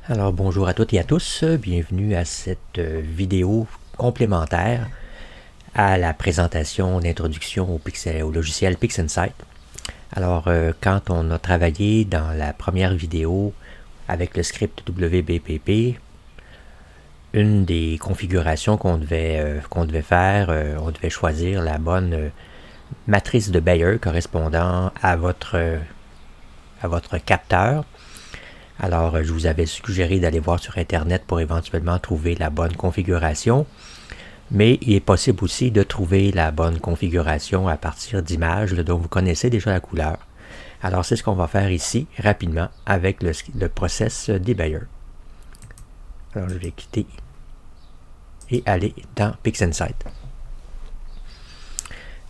Alors bonjour à toutes et à tous, bienvenue à cette vidéo complémentaire à la présentation d'introduction au logiciel PixInsight. Alors quand on a travaillé dans la première vidéo avec le script WBPP, une des configurations qu'on devait faire, on devait choisir la bonne matrice de Bayer correspondant à votre capteur. Alors, je vous avais suggéré d'aller voir sur Internet pour éventuellement trouver la bonne configuration, mais il est possible aussi de trouver la bonne configuration à partir d'images dont vous connaissez déjà la couleur. Alors, c'est ce qu'on va faire ici, rapidement, avec le process Debayer. Alors, je vais quitter et aller dans PixInsight.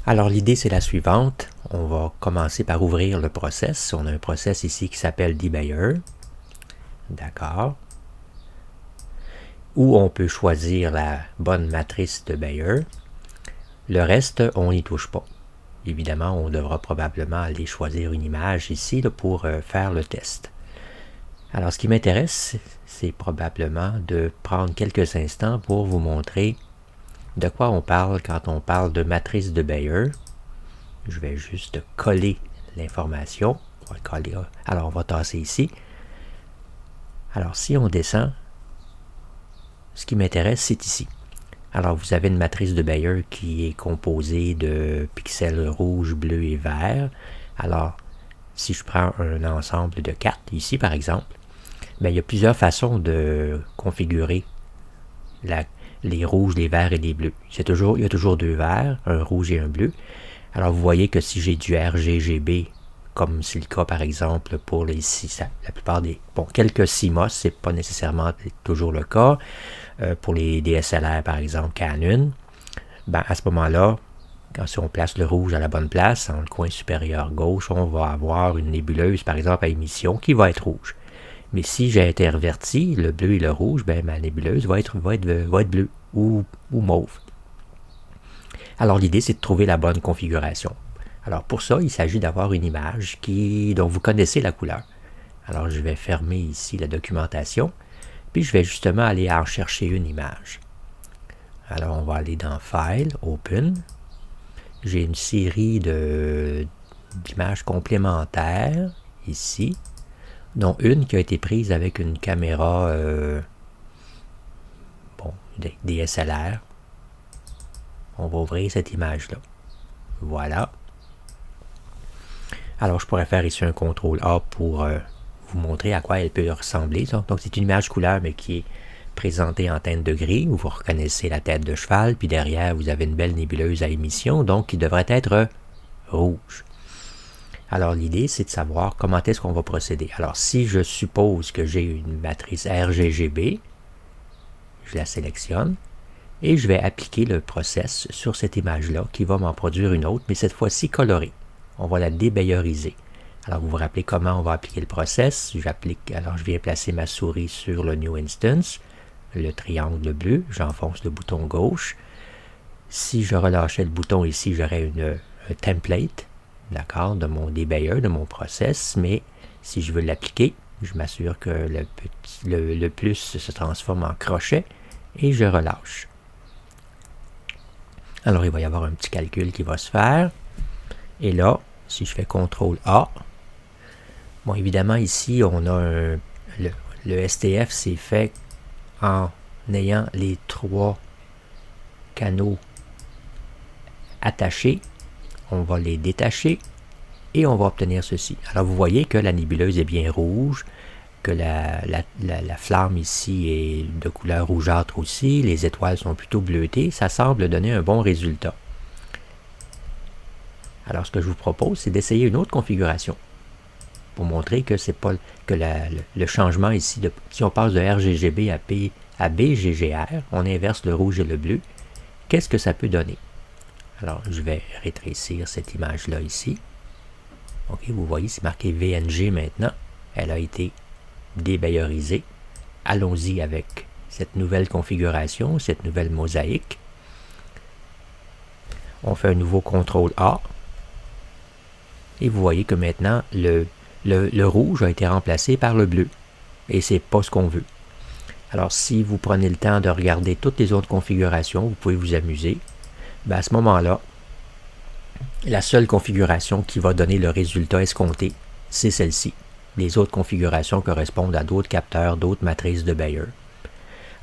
Alors, l'idée, c'est la suivante. On va commencer par ouvrir le process. On a un process ici qui s'appelle Debayer. D'accord. Où on peut choisir la bonne matrice de Bayer. Le reste, on n'y touche pas. Évidemment, on devra probablement aller choisir une image ici là, pour faire le test. Alors, ce qui m'intéresse, c'est probablement de prendre quelques instants pour vous montrer de quoi on parle quand on parle de matrice de Bayer. Je vais juste coller l'information. Alors, on va tasser ici. Alors, si on descend, ce qui m'intéresse, c'est ici. Alors, vous avez une matrice de Bayer qui est composée de pixels rouges, bleus et verts. Alors, si je prends un ensemble de 4, ici par exemple, bien, il y a plusieurs façons de configurer les rouges, les verts et les bleus. Il y a toujours deux verts, un rouge et un bleu. Alors, vous voyez que si j'ai du RGGB, comme c'est le cas par exemple pour la plupart des... Bon, quelques CMOS, c'est pas nécessairement toujours le cas. Pour les DSLR par exemple Canon, ben à ce moment-là, si on place le rouge à la bonne place, dans le coin supérieur gauche, on va avoir une nébuleuse par exemple à émission qui va être rouge. Mais si j'ai interverti le bleu et le rouge, ben ma nébuleuse va être bleue ou mauve. Alors l'idée c'est de trouver la bonne configuration. Alors pour ça, il s'agit d'avoir une image dont vous connaissez la couleur. Alors je vais fermer ici la documentation, puis je vais justement aller en chercher une image. Alors on va aller dans File, Open. J'ai une série d'images complémentaires ici, dont une qui a été prise avec une caméra DSLR. On va ouvrir cette image-là. Voilà. Alors, je pourrais faire ici un CTRL-A pour vous montrer à quoi elle peut ressembler. Donc, c'est une image couleur, mais qui est présentée en teinte de gris, où vous reconnaissez la tête de cheval, puis derrière, vous avez une belle nébuleuse à émission, donc qui devrait être rouge. Alors, l'idée, c'est de savoir comment est-ce qu'on va procéder. Alors, si je suppose que j'ai une matrice RGGB, je la sélectionne, et je vais appliquer le process sur cette image-là, qui va m'en produire une autre, mais cette fois-ci colorée. On va la débayeriser. Alors, vous vous rappelez comment on va appliquer le process. Alors, je viens placer ma souris sur le New Instance, le triangle bleu, j'enfonce le bouton gauche. Si je relâchais le bouton ici, j'aurais un template, d'accord, de mon débayer, de mon process, mais si je veux l'appliquer, je m'assure que le plus se transforme en crochet et je relâche. Alors, il va y avoir un petit calcul qui va se faire. Et là, si je fais CTRL-A, bon, évidemment, ici, on a le STF, c'est fait en ayant les trois canaux attachés. On va les détacher et on va obtenir ceci. Alors, vous voyez que la nébuleuse est bien rouge, que la flamme ici est de couleur rougeâtre aussi, les étoiles sont plutôt bleutées. Ça semble donner un bon résultat. Alors, ce que je vous propose, c'est d'essayer une autre configuration pour montrer que c'est pas que le changement ici, si on passe de RGGB à BGGR, on inverse le rouge et le bleu. Qu'est-ce que ça peut donner? Alors, je vais rétrécir cette image-là ici. OK, vous voyez, c'est marqué VNG maintenant. Elle a été débayerisée. Allons-y avec cette nouvelle configuration, cette nouvelle mosaïque. On fait un nouveau CTRL-A. Et vous voyez que maintenant, le rouge a été remplacé par le bleu. et c'est pas ce qu'on veut. Alors, si vous prenez le temps de regarder toutes les autres configurations, vous pouvez vous amuser. À ce moment-là, la seule configuration qui va donner le résultat escompté, c'est celle-ci. Les autres configurations correspondent à d'autres capteurs, d'autres matrices de Bayer.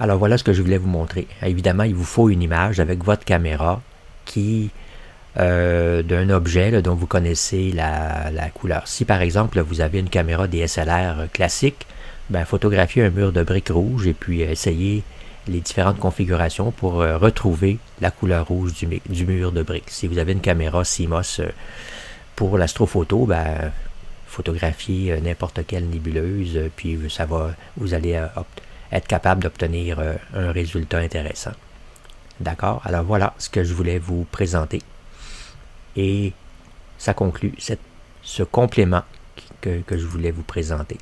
Alors voilà ce que je voulais vous montrer. Évidemment, il vous faut une image avec votre caméra qui d'un objet dont vous connaissez la couleur. Si par exemple vous avez une caméra DSLR classique, photographiez un mur de briques rouges et puis essayez les différentes configurations pour retrouver la couleur rouge du mur de briques. Si vous avez une caméra CMOS pour l'astrophoto, photographiez n'importe quelle nébuleuse, puis vous allez être capable d'obtenir un résultat intéressant. D'accord? Alors voilà ce que je voulais vous présenter. Et ça conclut ce complément que je voulais vous présenter.